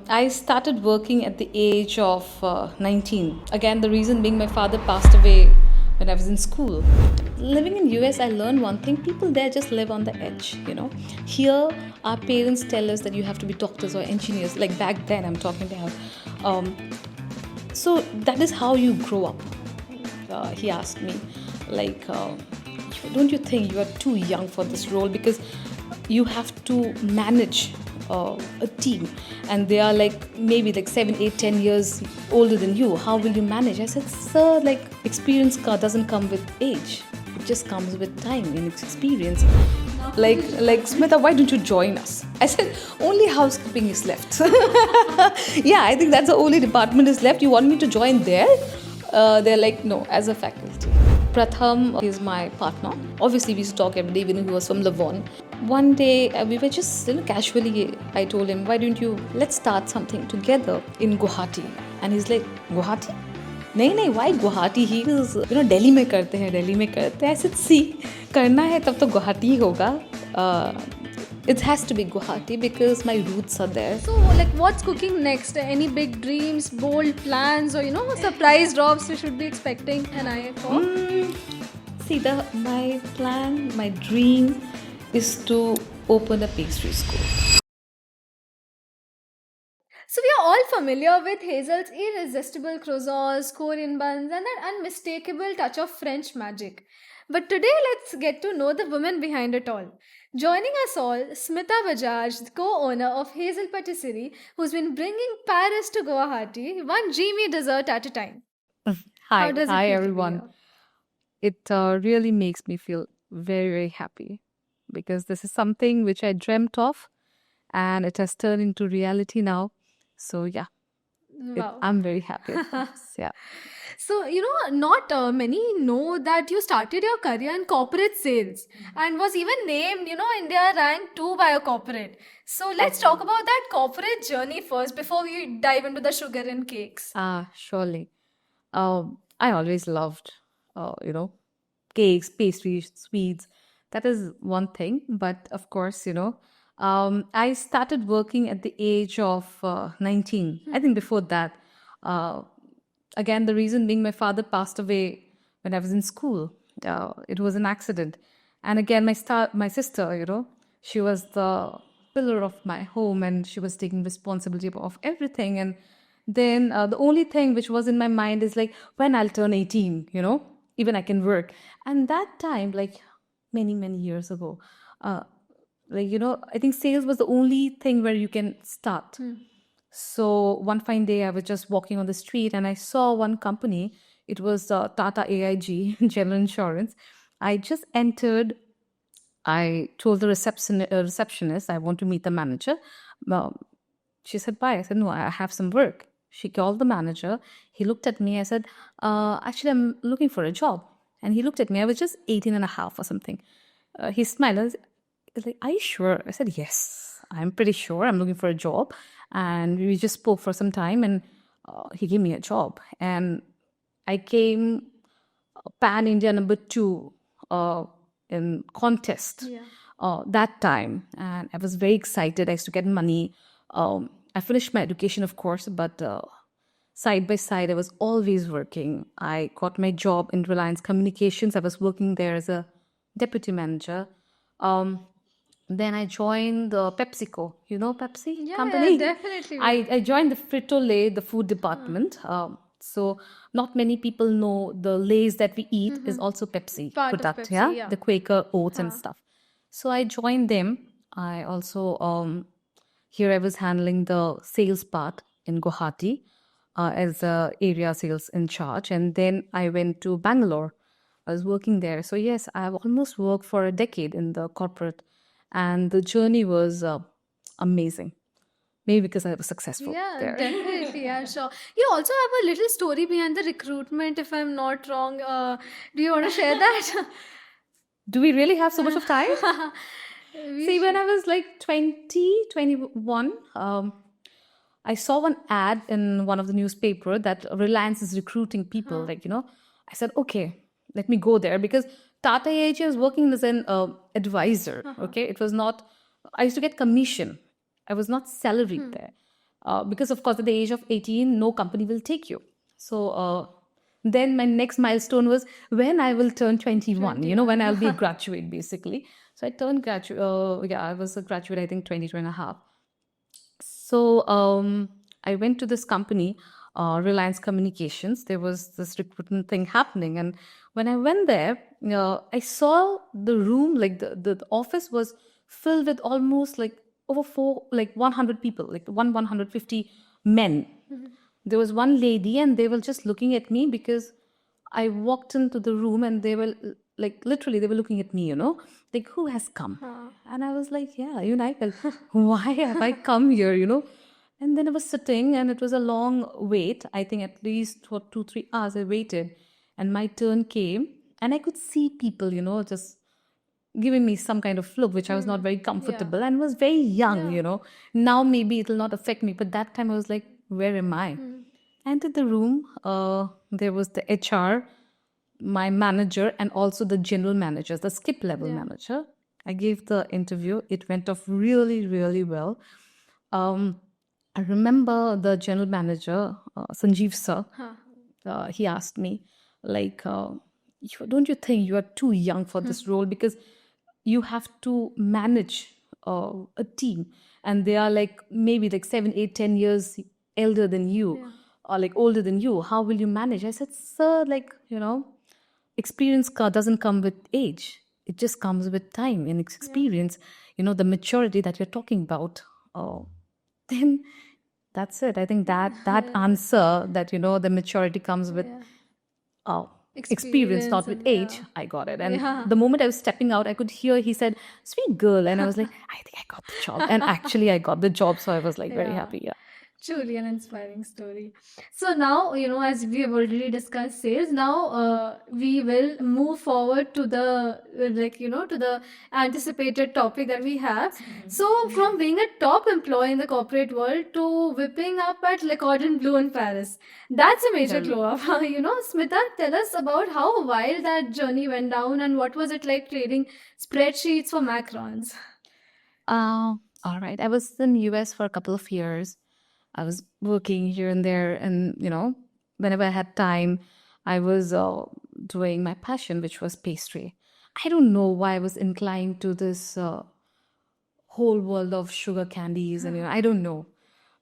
I started working at the age of 19. Again, the reason being my father passed away when I was in school. Living in US, I learned one thing: people there just live on the edge. Here, our parents tell us that you have to be doctors or engineers. Like back then, I'm talking about. Um, so that is how you grow up. He asked me, like, don't you think you are too young for this role? Because you have to manage a team, and they are like maybe like 7, 8, 10 years older than you. How will you manage? I said, sir, like experience doesn't come with age. It just comes with time and experience. Like Smita, why don't you join us? I said, only housekeeping is left. Yeah, I think that's the only department is left. You want me to join there? They're like, no, as a faculty. Pratham is my partner. Obviously, we used to talk every day, even he was from Lavon. One day, we were just casually, I told him, why don't you, let's start something together in Guwahati. And he's like, Guwahati? नहीं, why Guwahati? He was, Delhi में करते हैं. I said, see, करना है तब तो गुवाहाटी ही होगा. It has to be Guwahati because my roots are there. So, like, what's cooking next? Any big dreams, bold plans, or surprise drops we should be expecting an eye for? See, my plan, my dream is to open a pastry school. So we are all familiar with Hazel's irresistible croissants, Korean buns, and that unmistakable touch of French magic. But today, let's get to know the woman behind it all. Joining us all, Smita Bajaj, the co-owner of Hazel Patisserie, who's been bringing Paris to Guwahati, one dreamy dessert at a time. How does it Hi feel to be everyone. here? It really makes me feel very, very happy because this is something which I dreamt of and it has turned into reality now. So yeah, Wow. I'm very happy. Yeah. So, not many know that you started your career in corporate sales and was even named, India ranked 2 by a corporate. So, let's talk about that corporate journey first before we dive into the sugar and cakes. Surely. I always loved, cakes, pastries, sweets. That is one thing. But of course, I started working at the age of 19. I think before that. Uh, Again, the reason being my father passed away when I was in school. It was an accident. And again, my sister, she was the pillar of my home and she was taking responsibility of everything. And then the only thing which was in my mind is like, when I'll turn 18, even I can work. And that time, like many, many years ago, I think sales was the only thing where you can start. So one fine day, I was just walking on the street and I saw one company. It was Tata AIG, General Insurance. I just entered. I told the receptionist, I want to meet the manager. She said, bye. I said, no, I have some work. She called the manager. He looked at me. I said, actually, I'm looking for a job. And he looked at me. I was just 18 and a half or something. He smiled. He's like, are you sure? I said, yes, I'm pretty sure. I'm looking for a job. And we just spoke for some time and he gave me a job. And I came Pan India number 2 in contest that time. And I was very excited. I used to get money. I finished my education, of course, but side by side, I was always working. I got my job in Reliance Communications. I was working there as a deputy manager. Then I joined the PepsiCo, Pepsi company? Definitely. I joined the Frito-Lay, the food department. So not many people know the Lays that we eat is also Pepsi Part of product, Pepsi, yeah. the Quaker oats and stuff. So I joined them. I also here I was handling the sales part in Guwahati as a area sales in charge, and then I went to Bangalore. I was working there. So yes, I've almost worked for a decade in the corporate, and the journey was amazing. Maybe because I was successful Yeah, there. definitely. Yeah, sure. You also have a little story behind the recruitment, if I'm not wrong. Do you want to share that? Do we really have so much of time? We See, when I was like 20, 21, I saw one ad in one of the newspaper that Reliance is recruiting people. I said, okay, let me go there because Tata AIG was working as an advisor. Okay, it was not. I used to get commission. I was not salaried there. because of course at the age of 18 no company will take you. So then my next milestone was when I will turn 21, when I'll be a 21. graduate basically. So I turned graduate, yeah, I was a graduate, I think 22 and a half. So I went to this company, Reliance Communications. There was this recruitment thing happening, and when I went there, I saw the room, like the office was filled with almost like over 100 people, like 150 men. There was one lady, and they were just looking at me because I walked into the room, and they were like literally they were looking at me, like who has come, Huh. and I was like, yeah, Michael, why have I come here? And then I was sitting, and it was a long wait. I think at least for 2-3 hours I waited, and my turn came, and I could see people, just giving me some kind of look, which I was not very Yeah. comfortable and was very young, Yeah. Now maybe it'll not affect me, but that time I was like, where am I? I entered the room. There was the HR, my manager, and also the general manager, the skip level Yeah. manager. I gave the interview. It went off really, really well. Um, I remember the general manager, Sanjeev sir. Huh. He asked me, like, don't you think you are too young for this role, because you have to manage a team, and they are like maybe like 7, 8, 10 years elder than you, Yeah. or like older than you. How will you manage? I said, sir, like, experience doesn't come with age. It just comes with time and Yeah. experience, the maturity that you're talking about. Oh, then that's it. I think that Yeah. answer, that the maturity comes with Yeah. uh, experience, not Experience with and age. yeah. I got it. And Yeah. the moment I was stepping out, I could hear he said, "Sweet girl," and I was like, "I think I got the job." And actually, I got the job, so I was like very Yeah. happy. Yeah. Truly an inspiring story. So now, as we have already discussed sales, now we will move forward to the to the anticipated topic that we have. So from being a top employee in the corporate world to whipping up at Le Cordon Bleu in Paris, that's a major Tell me. glow up. Smita, tell us about how wild that journey went down and what was it like trading spreadsheets for macarons. All right. I was in US for a couple of years. I was working here and there, and whenever I had time, I was doing my passion, which was pastry. I don't know why I was inclined to this whole world of sugar candies, and I don't know.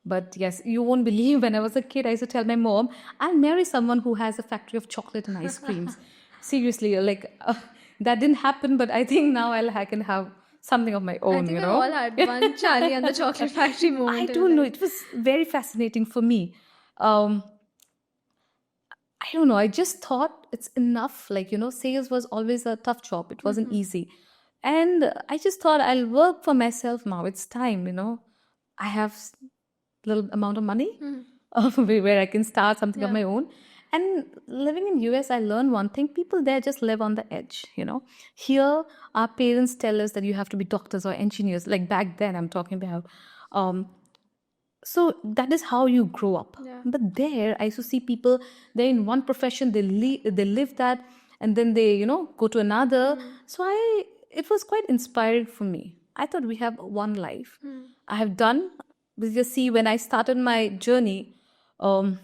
But yes, you won't believe, when I was a kid, I used to tell my mom, I'll marry someone who has a factory of chocolate and ice creams. Seriously, like that didn't happen, but I think now I can have something of my I own, think we all had one Charlie and the Chocolate Factory I moment in our don't know. life. It was very fascinating for me. Um, I don't know. I just thought it's enough. Like, sales was always a tough job. It wasn't easy. And I just thought I'll work for myself now. It's time. I have little amount of money where I can start something of Yeah. my own. And living in US, I learned one thing. People there just live on the edge. Here, our parents tell us that you have to be doctors or engineers. Like back then, I'm talking about. Um, so that is how you grow up. Yeah. But there, I used to see people, they're in one profession, they live that, and then they go to another. So it was quite inspiring for me. I thought we have one life. I have done, because see, when I started my journey um,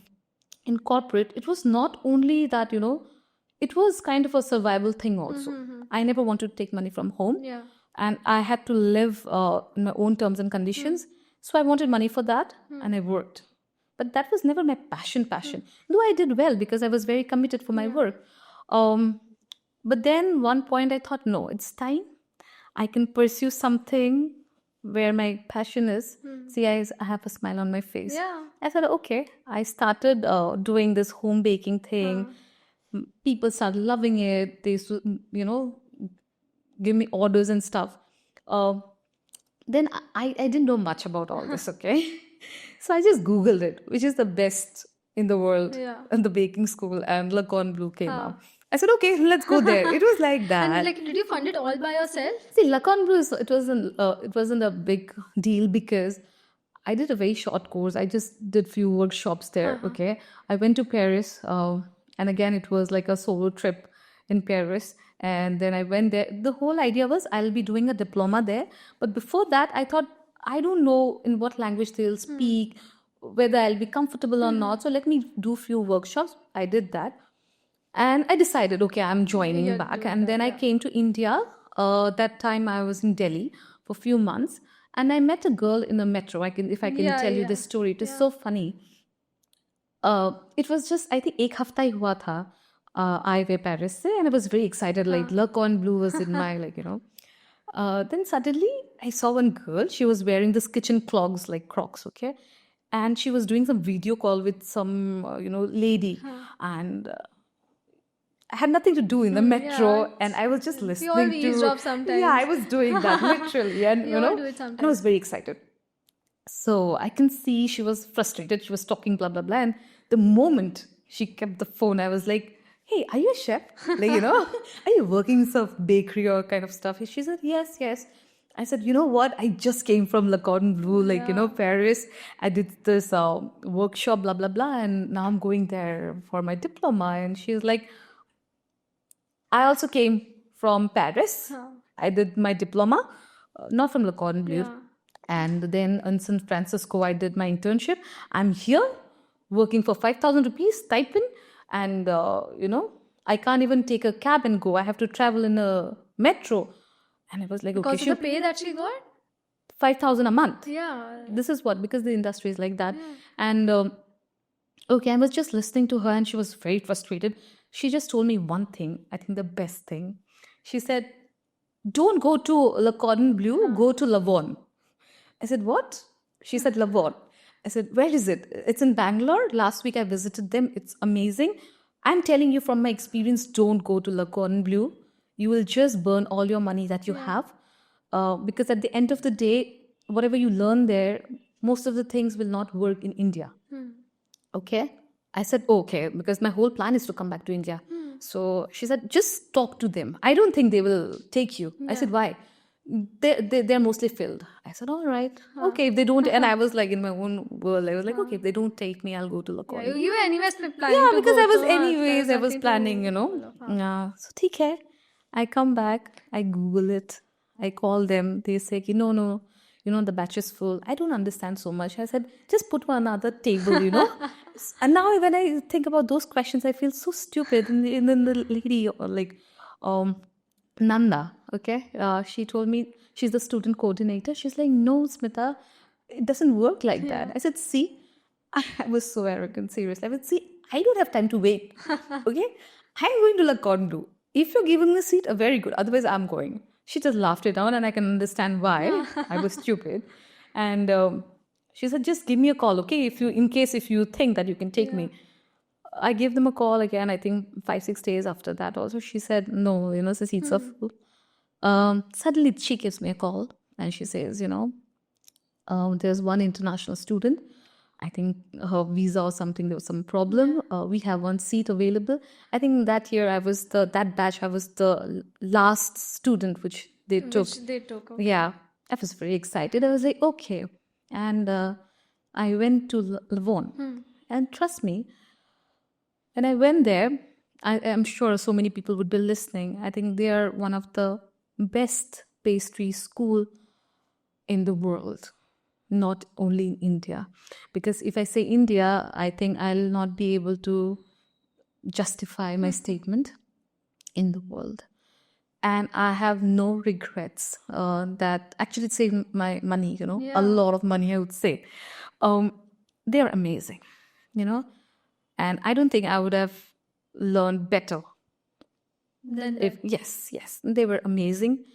in corporate, it was not only that, it was kind of a survival thing also. I never wanted to take money from home, Yeah. and I had to live in my own terms and conditions. So I wanted money for that, and I worked. But that was never my passion. Though I did well because I was very committed for my Yeah. work. Um, but then one point I thought, no, it's time. I can pursue something where my passion is. See, I have a smile on my face. Yeah. I thought, okay. I started doing this home baking thing. People started loving it. They used to, give me orders and stuff. Uh, then I didn't know much about all this, okay? So I just Googled it, which is the best in the world Yeah. in the baking school, and Le Cordon Bleu came Huh. out. I said, okay, let's go there. It was like And that. did you fund it all by yourself? See, Le Cordon Bleu, it wasn't a big deal because I did a very short course. I just did few workshops there. Okay, I went to Paris, and again it was like a solo trip in Paris. And then I went there. The whole idea was I'll be doing a diploma there. But before that, I thought I don't know in what language they'll speak, whether I'll be comfortable or not. So let me do few workshops. I did that. And I decided, okay, I'm joining You're back. doing And that, then I yeah. came to India. That time I was in Delhi for a few months. And I met a girl in a metro. If I can Yeah, tell you yeah, this story, it is yeah. so funny. It was just, I think, एक हफ्ता ही हुआ था I way Paris से, and I was very excited. Like, Huh. luck on blue was in my, like, Then suddenly I saw one girl. She was wearing this kitchen clogs, like Crocs, okay? And she was doing some video call with some, lady. Huh. And I had nothing to do in the Yeah, metro, and I was just we all listening to, eavesdrop yeah, I sometimes. was doing that literally, and We all do it and I was sometimes. very excited. So I can see she was frustrated. She was talking blah blah blah, and the moment she kept the phone, I was like, "Hey, are you a chef? Like, are you working in some bakery or kind of stuff?" She said, "Yes, yes." I said, "You know what? I just came from Le Cordon Bleu, like Yeah. Paris. I did this workshop, blah blah blah, and now I'm going there for my diploma." And she's like, I also came from Paris. Huh. I did my diploma, not from Le Cordon Bleu. Yeah. And then in San Francisco, I did my internship. I'm here working for 5,000 rupees stipend. And, I can't even take a cab and go. I have to travel in a metro. And I was like, okay, Because of the pay that she got? 5,000 a month. Yeah. This is what, because the industry is like that. Yeah. And okay, I was just listening to her and she was very frustrated. She just told me one thing, I think the best thing. She said, don't go to Le Cordon Bleu, go to Lavon. I said, what? She said, Lavon. I said, where is it? It's in Bangalore. Last week I visited them. It's amazing. I'm telling you from my experience, don't go to Le Cordon Bleu. You will just burn all your money that you have. Because at the end of the day, whatever you learn there, most of the things will not work in India. Okay. I said, okay, because my whole plan is to come back to India. So she said, just talk to them. I don't think they will take you. I said, why? They're mostly filled. I said, all right. Okay, if they don't. And I was like in my own world. I was like, okay, if they don't take me, I'll go to Yeah, Lakorn. you were anyways planning Yeah, to because go, I was so there was anyways, I was nothing planning, to follow. Huh. Yeah. So, ठीक है. I come back, I Google it, I call them. They say, no, no, the batch is full. I don't understand so much. I said, just put one other table. And now when I think about those questions, I feel so stupid. And then the lady, like, um, Nanda, okay, she told me she's the student coordinator. She's like, no, Smita, it doesn't work like that. I said, see, I was so arrogant, seriously. I would see, I don't have time to wait. Okay? I'm going to La Cornu. If you're giving the seat, very good. Otherwise, I'm going. She just laughed it down, and I can understand why. I was stupid. And she said, just give me a call, okay? In case if you think that you can take me. I gave them a call again, I think 5-6 days after that. Also, she said, no, the seats are full. Suddenly, she gives me a call and she says, there's one international student. I think her visa or something, there was some problem. We have one seat available. I think that year that batch, I was the last student which they took. Which they took. Okay. Yeah, I was very excited. I was like, okay. And I went to Lavon. And trust me, when I went there, I am sure so many people would be listening. I think they are one of the best pastry school in the world, not only in India. Because if I say India, I think I'll not be able to justify my statement in the world. And I have no regrets that actually it saved my money, a lot of money, I would say. They're amazing, and I don't think I would have learned better Then if, yes, they were amazing.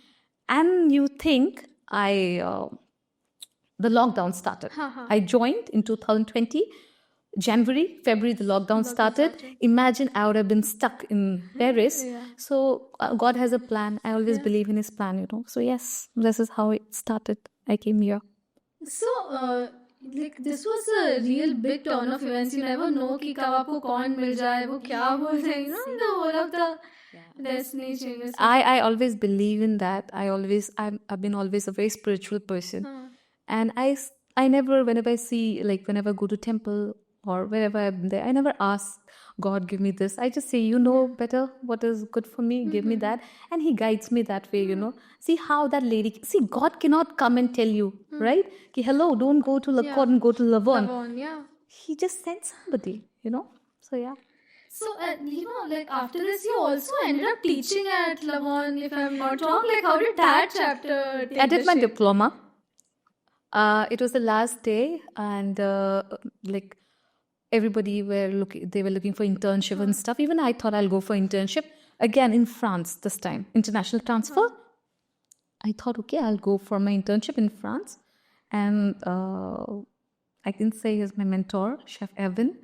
And you think the lockdown started. I joined in 2020. January, February, the lockdown started. Imagine I would have been stuck in Paris. So God has a plan. I always believe in His plan, So yes, this is how it started. I came here. So, like this was a real big turn of events. You never know कि कब आपको कौन मिल जाए, वो क्या बोल रहे, the whole of the destiny changes. I always believe in that. I've been always a very spiritual person. And I never, whenever I see, like whenever I go to temple or wherever I'm there, I never ask God, give me this. I just say, you know better what is good for me, give me that. And He guides me that way, See how that lady, see, God cannot come and tell you, right? Ki, hello, don't go to Lakot and go to Lavon. Lavon, yeah. He just sent somebody. So, yeah. So, like after this, you also ended up teaching at Lavon, if I'm not wrong. Like, how did that chapter take I did the my shape? diploma. It was the last day, and like everybody they were looking for internship and stuff. Even I thought I'll go for internship again in France this time, international transfer. I thought, okay, I'll go for my internship in France, and I can say he's my mentor, Chef Evan.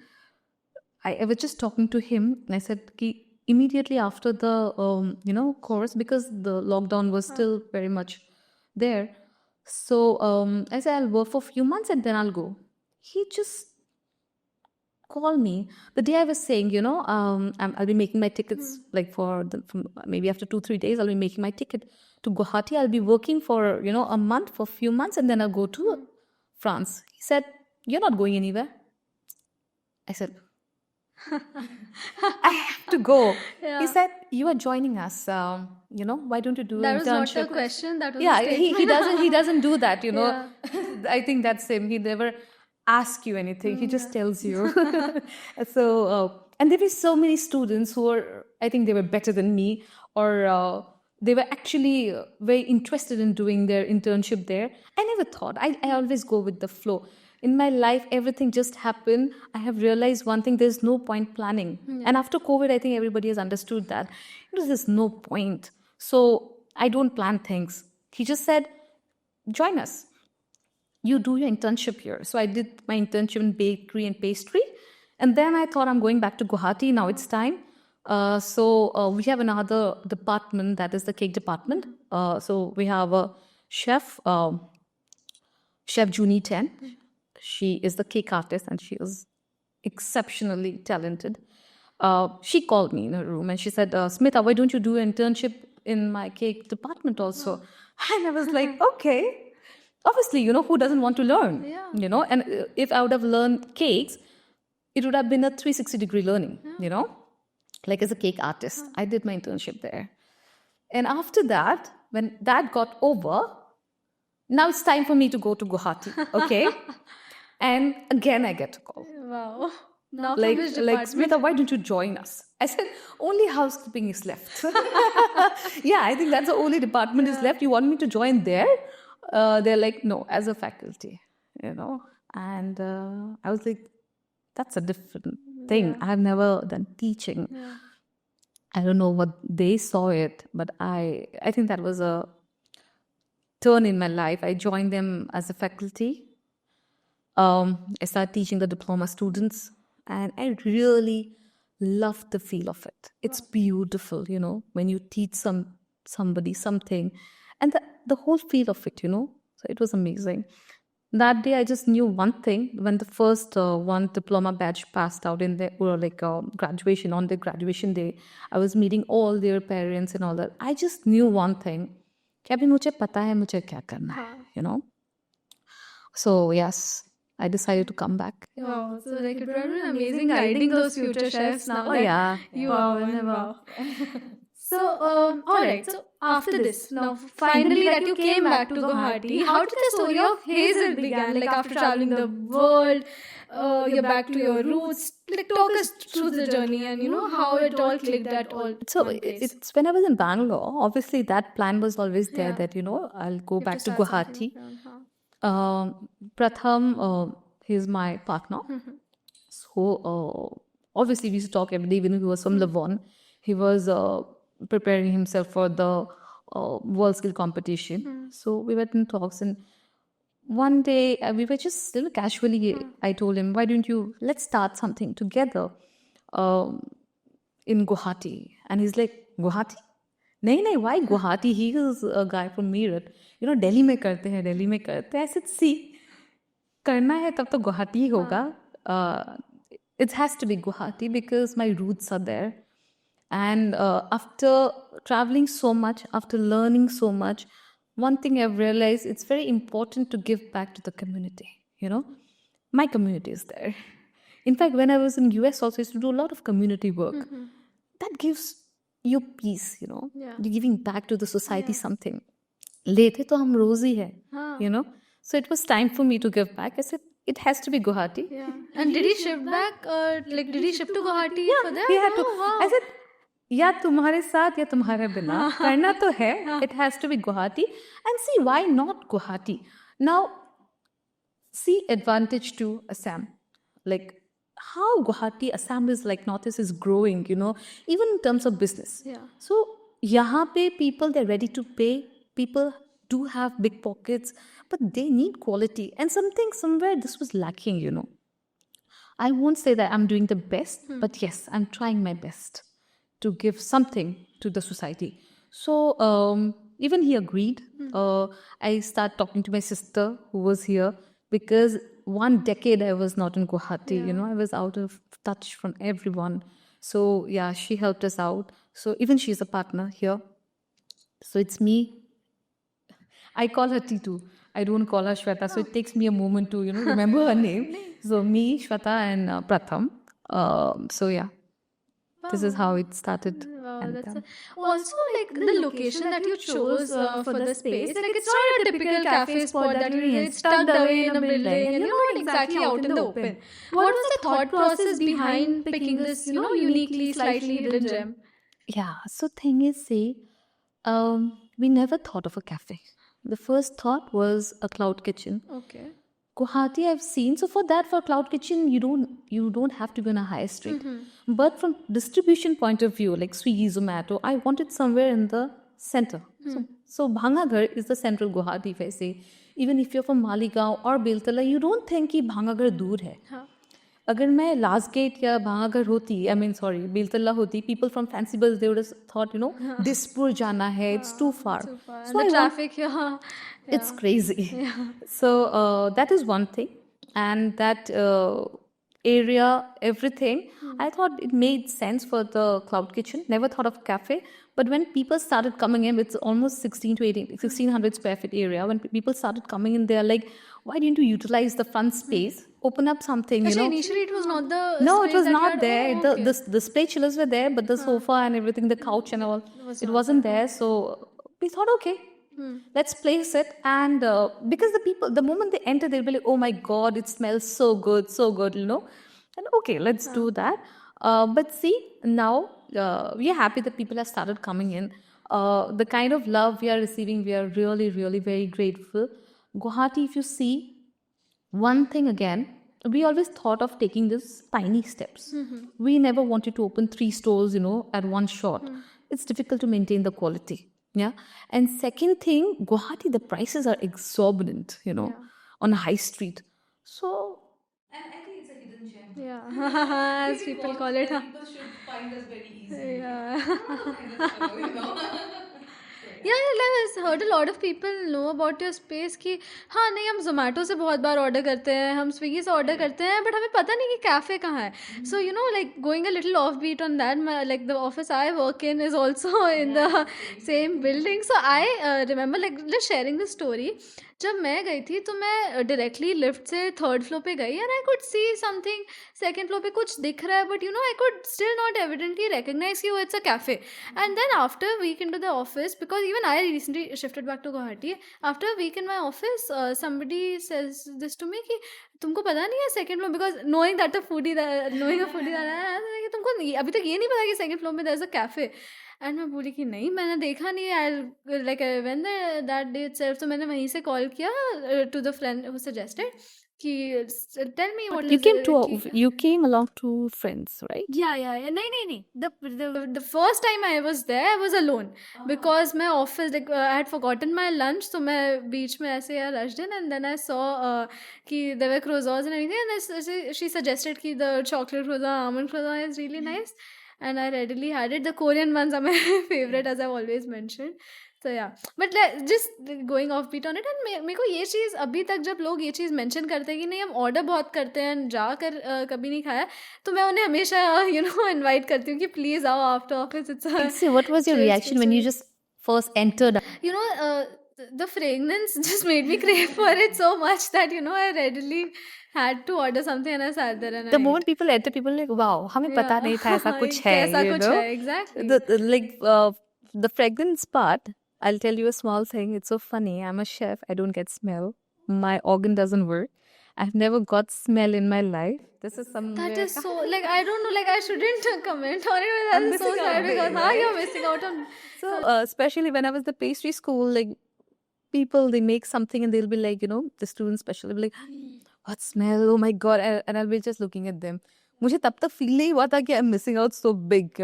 I was just talking to him, and I said, Ki, immediately after the course, because the lockdown was still very much there. So I said, I'll work for a few months and then I'll go. He just called me the day I was saying, I'll be making my tickets like from maybe after 2-3 days, I'll be making my ticket to Guwahati. I'll be working for, a month, for a few months, and then I'll go to France. He said, you're not going anywhere. I said, I have to go. Yeah. He said, you are joining us. Why don't you do That an was not internship? a question. That was a Yeah, statement. he doesn't do that. Yeah. I think that's him. He never asks you anything. He just tells you. So and there were so many students who were, I think they were better than me, or they were actually very interested in doing their internship there. I never thought. I always go with the flow. In my life, everything just happened. I have realized one thing: there's no point planning. And after COVID, I think everybody has understood that there's no point. So I don't plan things. He just said, join us. You do your internship here. So I did my internship in bakery and pastry. And then I thought I'm going back to Guwahati. Now it's time. So we have another department, that is the cake department. So we have a chef, Chef Junie Ten. She is the cake artist and she is exceptionally talented. She called me in her room and she said, Smita, why don't you do an internship in my cake department also? And I was like, okay. Obviously, who doesn't want to learn? Yeah. And if I would have learned cakes, it would have been a 360-degree learning, like as a cake artist. I did my internship there. And after that, when that got over, now it's time for me to go to Guwahati, okay? And again, I get a call. Wow. Now Like, from which like department? Smita, why don't you join us? I said, only housekeeping is left. Yeah, I think that's the only department is left. You want me to join there? They're like, no, as a faculty, And I was like, that's a different thing. I've never done teaching. Yeah. I don't know what they saw it, but I think that was a turn in my life. I joined them as a faculty. I started teaching the diploma students, and I really loved the feel of it. It's beautiful, when you teach somebody something, and the whole feel of it, So it was amazing. That day, I just knew one thing. When the first one diploma batch passed out in graduation, on their graduation day, I was meeting all their parents and all that. I just knew one thing. कि अभी मुझे पता है मुझे क्या करना है, So yes, I decided to come back. Wow, so like it would have been amazing guiding those future chefs now that yeah. you are one. Wow. So, all right. So after this, now finally that you came back to Guwahati, how did the story of Hazel began? Like after traveling the world, you're back to your roots. Like talk us through the journey and how it all clicked at all. So one place. it's when I was in Bangalore, obviously that plan was always there Yeah. that, I'll go You have back to start something Guwahati. of your own, huh? Pratham, he's my partner. So obviously we used to talk every day. Even he was from Lavon, he was preparing himself for the world skill competition. So we were in talks, and one day we were just casually. I told him, "Why don't you let's start something together in Guwahati?" And he's like, "Guwahati? नहीं, why Guwahati? He is a guy from Meerut. Delhi में करते हैं, Delhi में करते हैं." I said, "See, करना है तब तो गुवाहाटी ही होगा. It has to be Guwahati because my roots are there. And after traveling so much, after learning so much, one thing I've realized, it's very important to give back to the community. My community is there. In fact, when I was in US also, I used to do a lot of community work. That gives you peace, Yeah. you're giving back to the society Yeah. something. लेते तो हम रोज ही है, हाँ. so it was time for me to give back. I said it has to be Guwahati. Yeah. And did he shift back? Like, did he shift to Guwahati for that? We had to. Oh, wow. I said या तुम्हारे साथ या तुम्हारे बिना करना तो है. It has to be Guwahati. And see, why not Guwahati? Now, see advantage to Assam. Like how Guwahati, Assam is like Northeast is growing, even in terms of business. Yeah. So यहाँ पे people they're ready to pay. People do have big pockets, but they need quality. And somewhere this was lacking. I won't say that I'm doing the best, but yes, I'm trying my best to give something to the society. So even he agreed. I started talking to my sister who was here because 1 decade I was not in Guwahati. I was out of touch from everyone. So yeah, she helped us out. So even she's a partner here. So it's me. I call her Titu. I don't call her Shweta. So it takes me a moment to, remember her name. So me, Shweta, and Pratham. So yeah, this is how it started. Wow, And, that's also like the location that you chose for the space. Like, it's not a typical cafe spot that it's tucked away in a building and you're not exactly out in the open. What was the thought process behind picking this, uniquely, slightly hidden gem? yeah, so thing is, say, we never thought of a cafe. The first thought was a cloud kitchen. Okay. Guwahati I've seen. So for that, for cloud kitchen, you don't have to be on a high street. But from distribution point of view, like Swiggy, Zomato, I wanted somewhere in the center. So Bhangaghar is the central Guwahati, if I say. Even if you're from Maligaon or Beltala, you don't think कि Bhangaghar दूर है. हाँ. अगर मैं last gate या भांगाघर होती, I mean sorry Beltala होती, people from fancy bus they would have thought Dispur जाना है, it's too far. Too far. So And I the want- traffic, yeah. it's crazy. So that is one thing. And that area, everything, I thought it made sense for the cloud kitchen. Never thought of cafe. But when people started coming in, it's almost 16 to 18, 1600 square feet area. When people started coming in, they're like, why didn't you utilize the front space? Open up something, Actually, initially it was not the No, it space was that you not had- there. Oh, okay. The display chillers were there, but the sofa and everything, the couch and all, it wasn't there. So we thought, okay, let's place it. And because the moment they enter, they'll be like, oh my God, it smells so good, And okay, let's do that. But see, now we are happy that people have started coming in. The kind of love we are receiving, we are really, really very grateful. Guwahati, if you see, one thing again, we always thought of taking this tiny steps. We never wanted to open 3 stores, at one shot. It's difficult to maintain the quality. Yeah. And second thing, Guwahati, the prices are exorbitant, on a high street. So, and I think it's a hidden gem. Yeah, as people call it. People should find us very easily. Yeah. So, Yeah, I've heard a lot of people know about your space कि हाँ नहीं हम जोमेटो से बहुत बार order करते हैं, हम Swiggy से ऑर्डर करते हैं, बट हमें पता नहीं कि कैफ़े कहाँ है. So like going a little offbeat on that, like the office I work in is also in the same building. So I remember like just sharing this story. जब मैं गई थी तो मैं डायरेक्टली लिफ्ट से 3rd floor पे गई and I could see something. 2nd floor पे कुछ दिख रहा है but I could still not evidently recognise कि वो it's a cafe. And then after week into the office, because even I recently shifted back to Guwahati, after week in my office somebody says this to me कि तुमको पता नहीं है 2nd floor, because knowing that a foodie तुमको अभी तक ये नहीं पता कि 2nd फ्लोर में there is a cafe. And मैं बोली कि नहीं मैंने देखा नहीं है. I like when that day itself, तो मैंने वहीं से कॉल किया to the friend who suggested कि tell me what you came along to friends, right? yeah. नहीं. The first time I was there, I was alone because my office, like I had forgotten my lunch, so मैं बीच में ऐसे rushed in and then I saw कि there were croissants and everything, and she suggested कि the chocolate croissant, almond croissant is really nice, and I readily had it. The Korean ones are my favorite, as I've always mentioned. So yeah, but just going off beat on it, and मेरे को ये चीज़ अभी तक जब लोग ये चीज़ mention करते हैं कि नहीं हम ऑर्डर बहुत करते हैं, जाकर कभी नहीं खाया, तो मैं उन्हें हमेशा इनवाइट करती हूँ कि प्लीज़ आओ after office. It's See, what was your reaction when you just first entered? The fragrance just made me crave for it so much that I readily Had to order something and I sat there and The I ate. moment people enter, people are like, wow, हमें पता Yeah. नहीं था ऐसा कुछ है, कैसा you कुछ know. है, exactly. Like the fragrance part, I'll tell you a small thing. It's so funny. I'm a chef. I don't get smell. My organ doesn't work. I've never got smell in my life. This is That somewhere is so, like, I don't know, like, I shouldn't comment on it, but that I'm is so missing sad out because, big, huh, right? you're missing out on. So especially when I was the pastry school, like people they make something and they'll be like, the students especially be like, what smell? Oh my god! And I'll be just looking at them. मुझे तब तक feel नहीं हुआ था कि I'm missing out so big.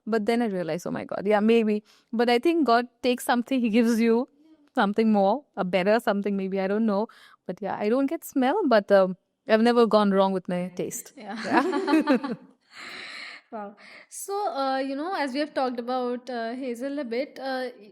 But then I realized, oh my god, yeah, maybe. But I think God takes something, He gives you something more, a better something, maybe I don't know. But yeah, I don't get smell, but I've never gone wrong with my taste. Yeah. Yeah. Wow. So, as we have talked about Hazel a bit,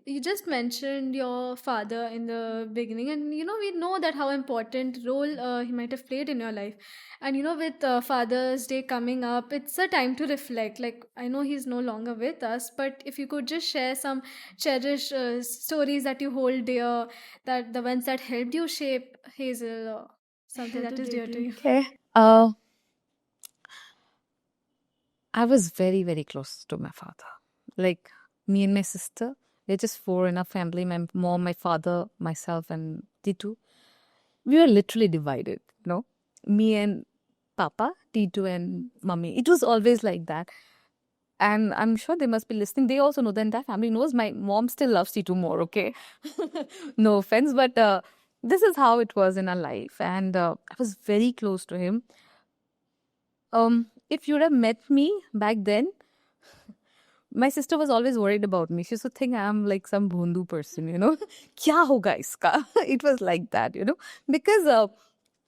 you just mentioned your father in the beginning, and we know that how important role he might have played in your life. And with Father's Day coming up, it's a time to reflect. Like, I know he's no longer with us, but if you could just share some cherished stories that you hold dear, that the ones that helped you shape Hazel, or something that is dear to you. Okay. I was very, very close to my father. Like me and my sister, we're just four in our family, my mom, my father, myself, and Titu. We were literally divided. Me and Papa, Titu, and Mummy. It was always like that. And I'm sure they must be listening. They also know, the entire family knows my mom still loves Titu more, okay? No offense, but this is how it was in our life. And I was very close to him. If you'd have met me back then, my sister was always worried about me. She used to think I'm like some bhondu person. Kya hoga iska? It was like that. Because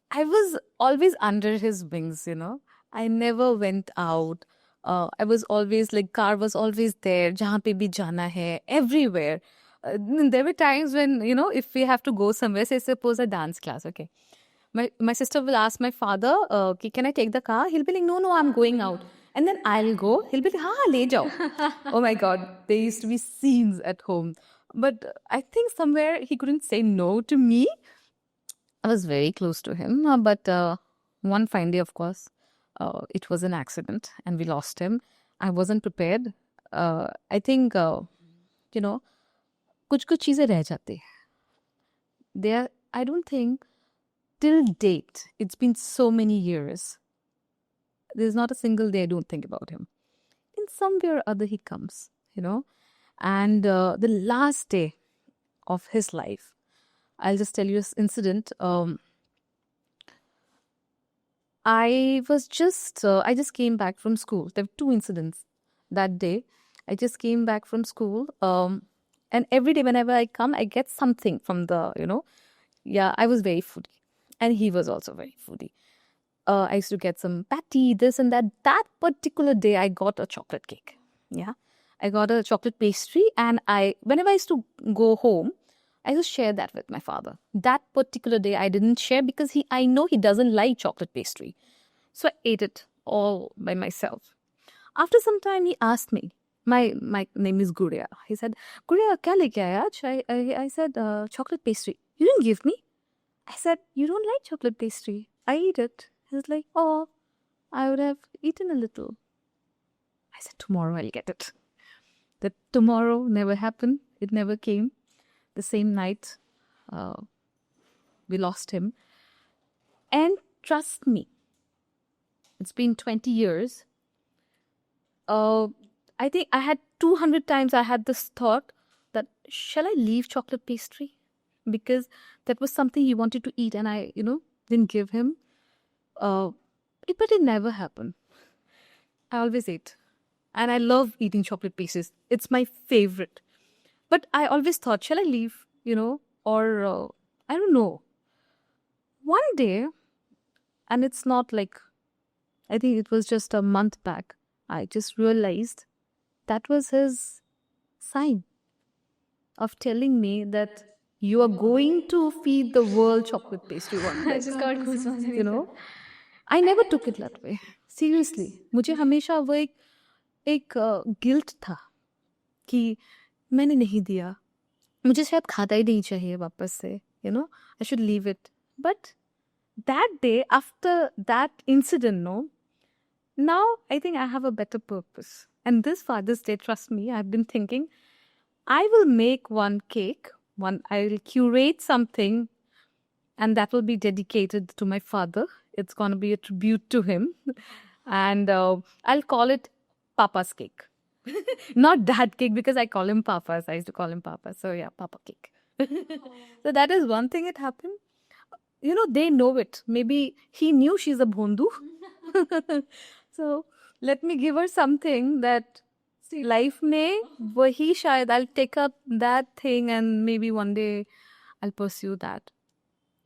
I was always under his wings. I never went out. I was always like, car was always there. Jahan pe bhi jana hai, everywhere. There were times when, if we have to go somewhere, say suppose a dance class, okay. My sister will ask my father, can I take the car? He'll be like, no, I'm going out. And then I'll go. He'll be like, le jao. Oh my God, there used to be scenes at home. But I think somewhere he couldn't say no to me. I was very close to him. But one fine day, of course, it was an accident and we lost him. I wasn't prepared. I think, कुछ कुछ चीज़ें रह जाती हैं. There, I don't think till date, it's been so many years. There's not a single day I don't think about him. In some way or other, he comes. And the last day of his life, I'll just tell you this incident. I just came back from school. There were two incidents that day. I just came back from school. And every day whenever I come, I get something from yeah, I was very foodie. And he was also very foodie. I used to get some patty, this and that. That particular day, I got a chocolate cake. Yeah. I got a chocolate pastry. And whenever I used to go home, I used to share that with my father. That particular day, I didn't share because I know he doesn't like chocolate pastry. So I ate it all by myself. After some time, he asked me, my name is Guria. He said, Guria, kya leke aaya aaj? I said, chocolate pastry. You didn't give me? I said, you don't like chocolate pastry. I eat it. He was like, oh, I would have eaten a little. I said, tomorrow I'll get it. That tomorrow never happened. It never came. The same night, we lost him. And trust me, it's been 20 years. I think I had 200 times I had this thought that, shall I leave chocolate pastry? Because that was something he wanted to eat and I, didn't give him. But it never happened. I always ate. And I love eating chocolate pieces. It's my favorite. But I always thought, shall I leave? Or I don't know. One day, and it's not like, I think it was just a month back, I just realized that was his sign of telling me that you are going to feed the world chocolate pastry one I day. just got goosebumps. I never took it that way. Seriously. मुझे हमेशा वो एक guilt था कि मैंने नहीं दिया. मुझे शायद खाता ही नहीं चाहिए वापस से. I should leave it. But that day, after that incident, no, now I think I have a better purpose. And this Father's Day, trust me, I've been thinking I will make one cake, I'll curate something, and that will be dedicated to my father. It's going to be a tribute to him. And I'll call it Papa's cake. Not dad cake because I call him Papas. I used to call him Papa. So yeah, Papa cake. So that is one thing it happened. You know, they know it. Maybe he knew she's a Bhondu. So let me give her something that life may, wahi shayad I'll take up that thing and maybe one day I'll pursue that.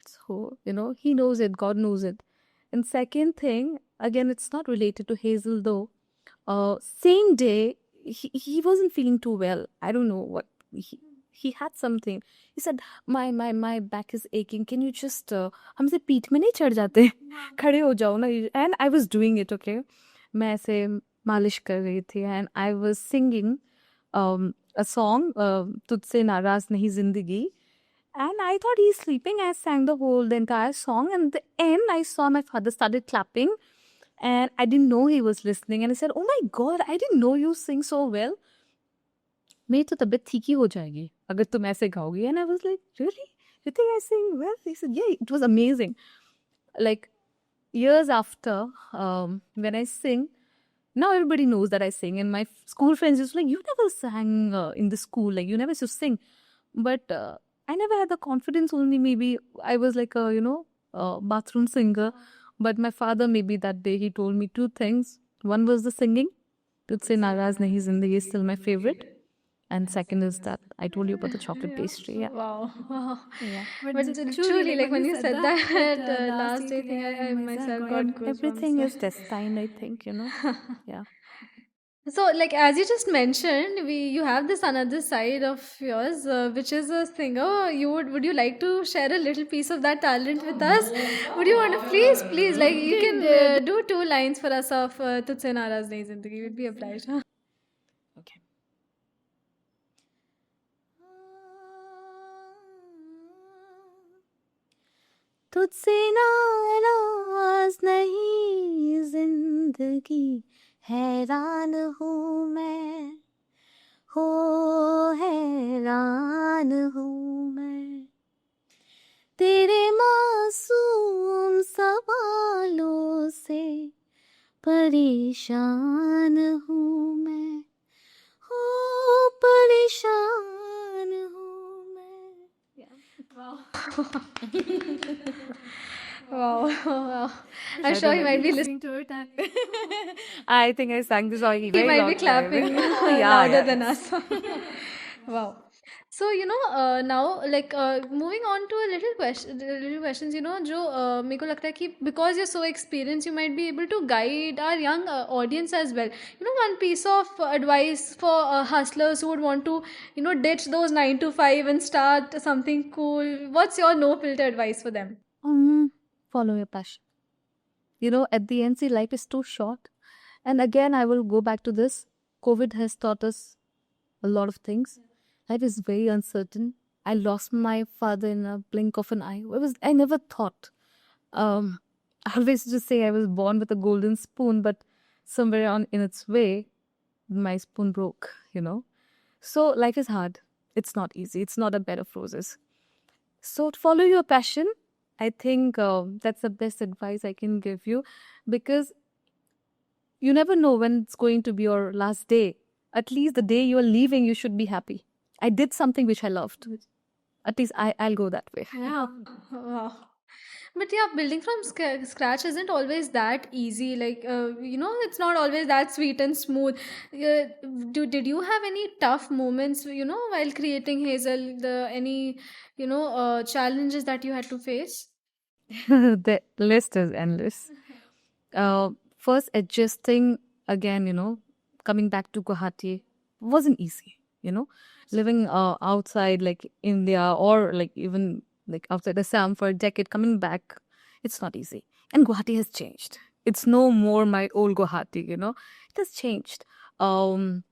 So, you know, he knows it, God knows it. And second thing, again, it's not related to Hazel though. Same day, he wasn't feeling too well. I don't know what he had something. He said, my back is aching. Can you just हमसे पीठ में नहीं चढ़ जाते खड़े हो जाओ ना. And I was doing it, okay. मैं ऐसे मालिश कर रही थी and I was singing a song तुझसे नाराज नहीं जिंदगी. And I thought he's sleeping. I sang the entire song. And at the end, I saw my father started clapping. And I didn't know he was listening. And I said, oh my God, I didn't know you sing so well. मेरी तो तबीयत ठीक ही हो जाएगी अगर तुम ऐसे गाओगी. And I was like, really? You think I sing well? He said, yeah, it was amazing. Like years after, when I sing, now everybody knows that I sing. And my school friends just like, you never sang in the school. Like, you never used to sing. But I never had the confidence. Only maybe I was like a, bathroom singer. But my father, maybe that day, he told me two things. One was the singing. Tujhse Naraz Nahi Zindagi is still my favorite. And second is that I told you about the chocolate pastry. Yeah. Wow, wow. Yeah. But truly, like when you said that last day thing, I myself got And everything is goosebumps. destined, I think, Yeah. So, like as you just mentioned, you have this another side of yours, which is a singer. Would you like to share a little piece of that talent with us? Would you want to please like you can do two lines for us of "Tujhse Naraz Nahi Zindagi"? We'd be obliged. Okay. तुझसे नाराज नहीं जिंदगी हैरान हूँ मैं हो हैरान हूँ मैं तेरे मासूम सवालों से परेशान हूँ मैं हो परेशान हूँ मैं. Wow, wow. I'm sure he might be listening. to it. I think I sang this song He very might long be clapping time. louder than us. Wow. So now like moving on to a little questions, जो मेरे को लगता है कि because you're so experienced, you might be able to guide our young audience as well. One piece of advice for hustlers who would want to ditch those 9 to 5 and start something cool. What's your no filter advice for them? Follow your passion. At the end, see, life is too short. And again, I will go back to this. COVID has taught us a lot of things. Life is very uncertain. I lost my father in a blink of an eye. I never thought. I always just say I was born with a golden spoon, but somewhere on in its way, my spoon broke, So life is hard. It's not easy. It's not a bed of roses. So follow your passion. I think that's the best advice I can give you, because you never know when it's going to be your last day. At least the day you're leaving, you should be happy. I did something which I loved. At least I'll go that way. Yeah. Wow. But yeah, building from scratch isn't always that easy. Like, it's not always that sweet and smooth. Did you have any tough moments, while creating Hazel? Any, challenges that you had to face? The list is endless. First, adjusting again, coming back to Guwahati wasn't easy, living outside like India or like even like outside Assam for a decade, coming back, it's not easy. And Guwahati has changed. It's no more my old Guwahati, it has changed. So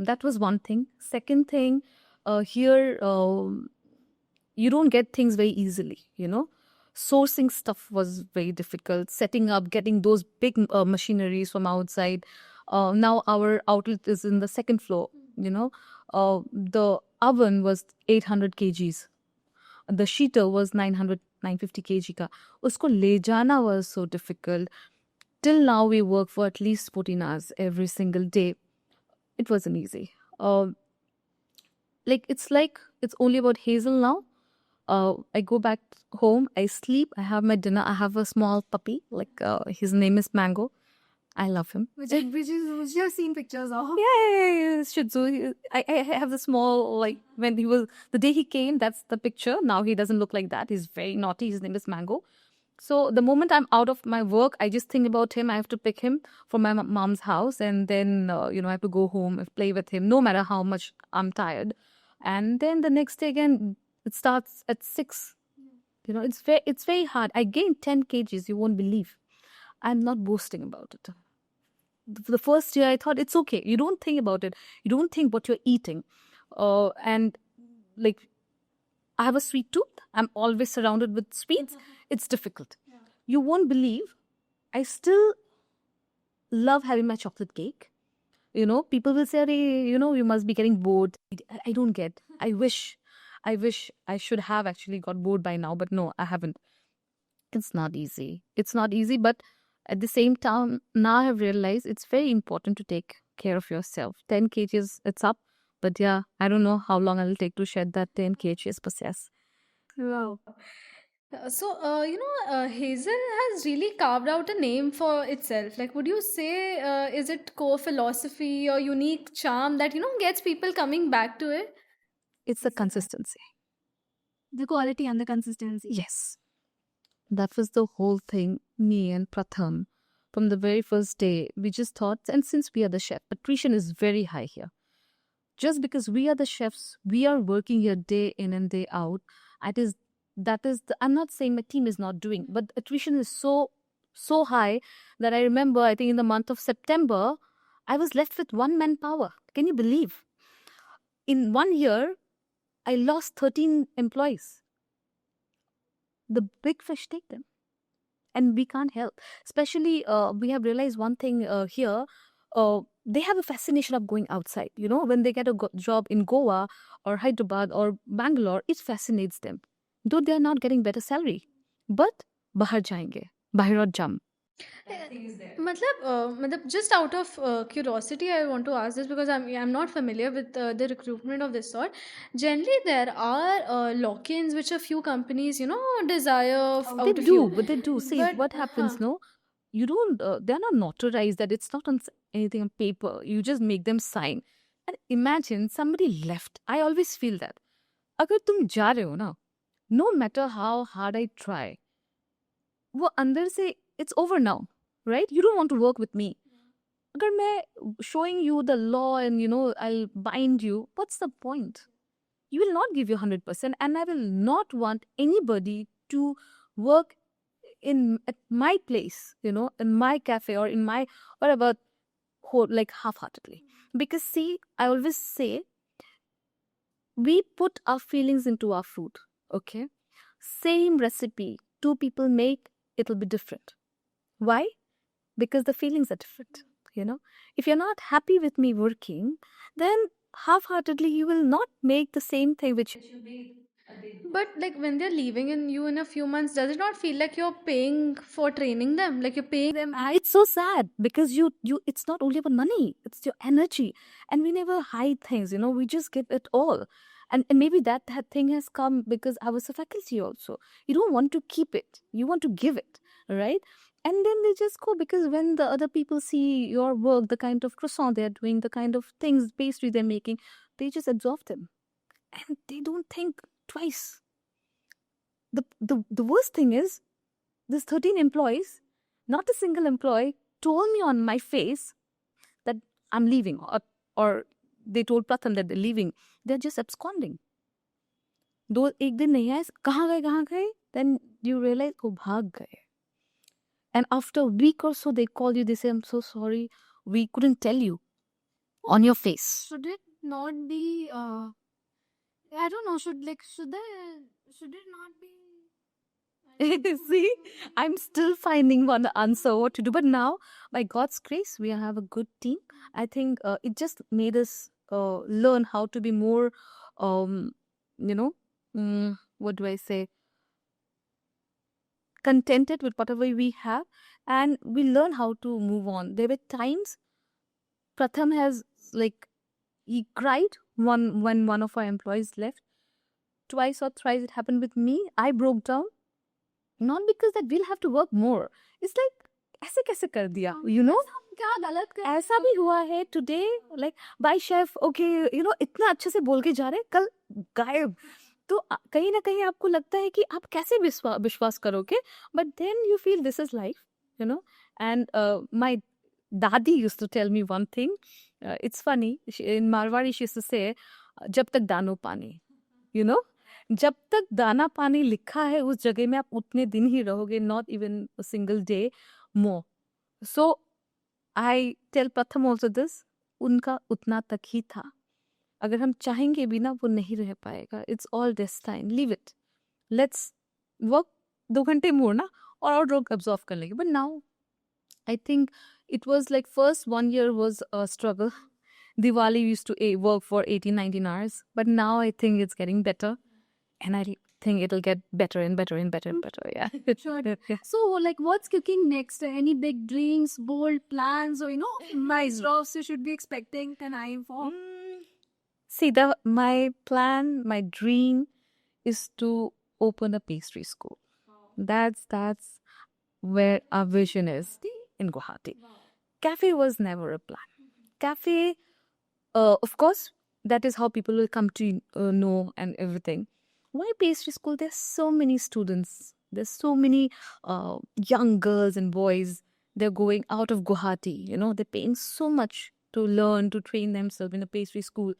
that was one thing. Second thing, here you don't get things very easily, Sourcing stuff was very difficult. Setting up, getting those big machineries from outside. Now our outlet is in the second floor. You know, the oven was 800 kgs. The sheeter was 900, 950 kg ka. Usko le jana was so difficult. Till now, we work for at least 14 hours every single day. It wasn't easy. It's only about Hazel now. I go back home, I sleep, I have my dinner. I have a small puppy, his name is Mango. I love him. Which you've seen pictures of. Yeah, Shih Tzu. I have the small, like, when he was, the day he came, that's the picture. Now he doesn't look like that. He's very naughty. His name is Mango. So the moment I'm out of my work, I just think about him. I have to pick him from my mom's house, and then I have to go home and play with him, no matter how much I'm tired. And then the next day again, it starts at 6. It's very hard. I gained 10 kgs. You won't believe. I'm not boasting about it. The first year, I thought it's okay. You don't think about it. You don't think what you're eating, and like I have a sweet tooth. I'm always surrounded with sweets. It's difficult. You won't believe. I still love having my chocolate cake. People will say, "Arey, you must be getting bored." I don't get. I wish I should have actually got bored by now, but no, I haven't. It's not easy. It's not easy, but at the same time, now I have realized it's very important to take care of yourself. 10 kgs, it's up. But yeah, I don't know how long I'll take to shed that 10 kgs possess. Wow. Hazel has really carved out a name for itself. Like, would you say, is it core philosophy or unique charm that, gets people coming back to it? It's the consistency. The quality and the consistency. Yes. That was the whole thing, me and Pratham. From the very first day, we just thought, and since we are the chef, attrition is very high here. Just because we are the chefs, we are working here day in and day out. I'm not saying my team is not doing, but attrition is so high that I remember, I think in the month of September, I was left with one manpower. Can you believe? In 1 year, I lost 13 employees. The big fish take them. And we can't help. Especially, we have realized one thing here. They have a fascination of going outside. When they get a job in Goa or Hyderabad or Bangalore, it fascinates them. Though they are not getting better salary. But bahar jayenge. Bahirot jam. Just out of curiosity, I want to ask this because I'm not familiar with the recruitment of this sort. Generally, there are lock-ins which a few companies, desire They out of do, you. but they do. See, But what happens, no? You don't, they're not notarized, that it's not on anything on paper. You just make them sign. And imagine somebody left. I always feel that. अगर तुम जा रहे हो ना, no matter how hard I try, वो अंदर से it's over now, right? You don't want to work with me. अगर मैं showing you the law and I'll bind you, what's the point? You will not give your 100%, and I will not want anybody to work at my place, in my cafe or in my whatever, like half-heartedly. Because see, I always say we put our feelings into our food. Okay, same recipe, two people make, it'll be different. Why? Because the feelings are different. If you're not happy with me working, then half-heartedly you will not make the same thing which you made. But like when they're leaving in a few months, does it not feel like you're paying for training them? Like you're paying them. It's so sad because you it's not only about money, it's your energy. And we never hide things, we just give it all. And maybe that thing has come because I was a faculty also. You don't want to keep it, you want to give it, right? And then they just go, because when the other people see your work, the kind of croissant they're doing, the kind of things, pastry they're making, they just absorb them. And they don't think twice. The worst thing is, these 13 employees, not a single employee told me on my face that I'm leaving, or they told Pratham that they're leaving. They're just absconding. दो एक दिन नहीं आए, कहाँ गए? Then you realize, oh, भाग गए. And after a week or so, they call you, they say, I'm so sorry, we couldn't tell you on your face. Should it not be I don't know, should it not be See, I'm still finding one answer what to do. But now, by God's grace, we have a good team. I think it just made us learn how to be more, um, you know, what do I say, contented with whatever we have, and we learn how to move on. There were times Pratham has like he cried when one of our employees left. Twice or thrice it happened with me. I broke down, not because that we'll have to work more. It's like ऐसे कैसे कर दिया, you know? क्या गलत कर ऐसा भी हुआ है today, like by chef, okay, you know, इतना अच्छे से बोल के जा रहे हैं, कल गायब. तो कहीं ना कहीं आपको लगता है कि आप कैसे विश्वास करोगे, but then you feel this is life, you know. And my dadi used to tell me one thing. It's funny, in Marwari she used to say, जब तक दानो पानी, यू नो, जब तक दाना पानी लिखा है उस जगह में आप उतने दिन ही रहोगे, not even a single day more. So I tell Pratham also this, उनका उतना तक ही था. अगर हम चाहेंगे भी ना, वो नहीं रह पाएगा. It's all destined, leave it, let's work 2 घंटे मोर ना, और लोग अब्जॉर्व कर लेंगे. But now I think it was like first 1 year was a struggle. Diwali used to work for 18, 19 hours, but now I think it's getting better, and I think it'll get better and better and better and better. Yeah. Sure. Yeah. So, like, what's cooking next? Any big dreams, bold plans, or milestones you should be expecting an eye for? See, my plan, my dream is to open a pastry school. That's where our vision is in Guwahati. Cafe was never a plan. Cafe, of course, that is how people will come to know and everything. Why pastry school? There's so many students. There's so many young girls and boys. They're going out of Guwahati. You know, they're paying so much to learn, to train themselves in a pastry school.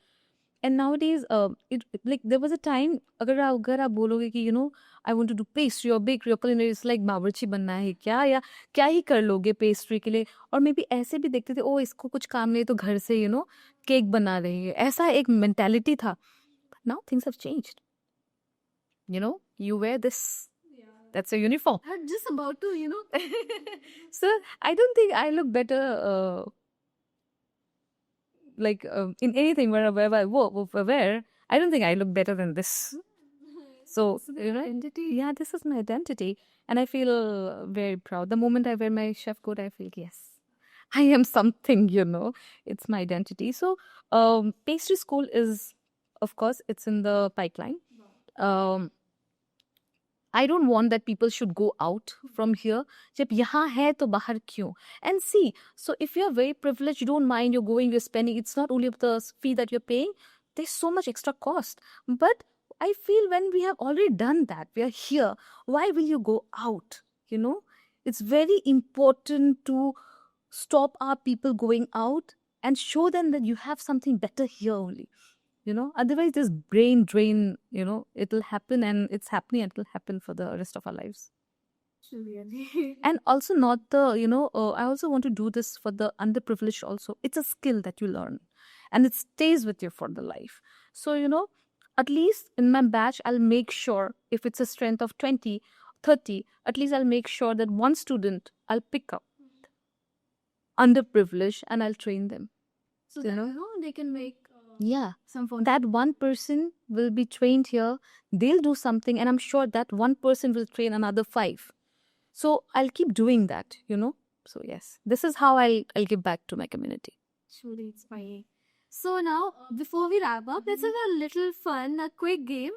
And nowadays, it like there was a time, अगर आप बोलोगे कि I want to do pastry or bakery or culinary, it's like बावर्ची बनना है क्या, या क्या ही कर लोगे पेस्ट्री के लिए. और मे बी ऐसे भी देखते थे, ओ इसको कुछ काम नहीं तो घर से केक बना रही है, ऐसा एक मेंटालिटी था. Now things have changed. You wear this, that's a uniform. I'm just about to. So I don't think I look better in anything wherever I wear. I don't think I look better than this. So, Identity. yeah, this is my identity. And I feel very proud. The moment I wear my chef coat, I feel, yes, I am something, It's my identity. So, pastry school is, of course, it's in the pipeline. I don't want that people should go out from here. जब यहाँ है तो बाहर क्यों? And see, so if you're very privileged, you don't mind, you're going, you're spending. It's not only the fee that you're paying. There's so much extra cost. But I feel when we have already done that, we are here. Why will you go out? It's very important to stop our people going out and show them that you have something better here only. Otherwise this brain drain, it'll happen, and it's happening, and it'll happen for the rest of our lives. Really. And also not the, I also want to do this for the underprivileged also. It's a skill that you learn, and it stays with you for the life. So, at least in my batch, I'll make sure if it's a strength of 20, 30, at least I'll make sure that one student I'll pick up underprivileged and I'll train them. So that, they can make yeah, some fun. that one person will be trained here, they'll do something, and I'm sure that one person will train another 5. So I'll keep doing that, So yes, this is how I'll give back to my community. Surely it's fine. So now, before we wrap up, let's have a little fun, a quick game.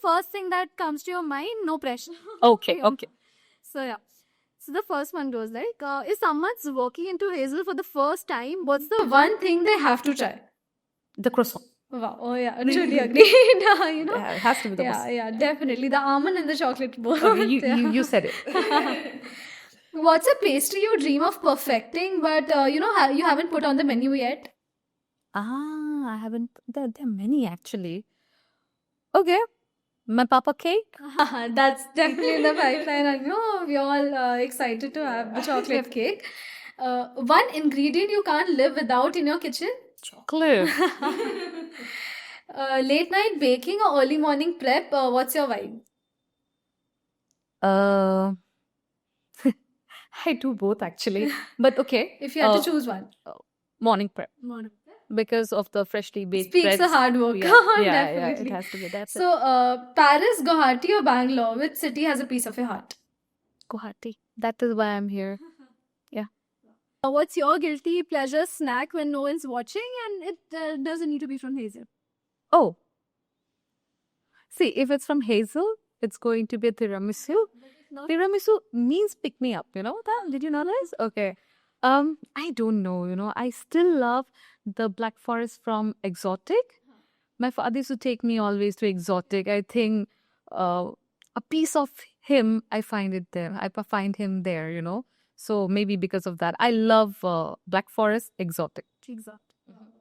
First thing that comes to your mind, no pressure. Okay. So yeah. So the first one goes like, if someone's walking into Hazel for the first time, what's the one thing they have to try? The croissant. Wow. Oh yeah, I truly agree. Yeah, it has to be the most. Yeah, definitely. The almond and the chocolate both. Okay, you said it. What's a pastry you dream of perfecting, but you haven't put on the menu yet? I haven't. There are many actually. Okay, my papa cake. That's definitely in the pipeline. I know we're all excited to have the chocolate cake. One ingredient you can't live without in your kitchen? Chocolate. Late night baking or early morning prep, what's your vibe? Uh, I do both actually, but okay. If you had to choose one. Morning prep Morning. because of the freshly baked Speaks a breads. hard worker, Yeah, yeah, yeah. It definitely. has to be. That's it. So, Paris, Guwahati, or Bangalore, which city has a piece of your heart? Guwahati. That is why I'm here. Yeah. What's your guilty pleasure snack when no one's watching? And it doesn't need to be from Hazel. Oh, see, if it's from Hazel, it's going to be a tiramisu. Tiramisu means pick me up, you know that? Did you know this? Okay. I don't know, I still love the Black Forest from Exotic. My father used to take me always to Exotic. I think a piece of him, I find it there. Find him there, So maybe because of that. I love Black Forest Exotic. Exotic.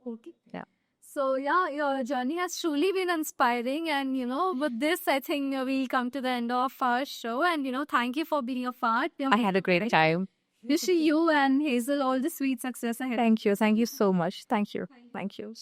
Okay. Yeah. So yeah, your journey has truly been inspiring, and with this, I think we'll come to the end of our show. And thank you for being a part. I had a great time. Wishing you and Hazel all the sweet success ahead. Thank you. Thank you so much. Thank you. Thank you.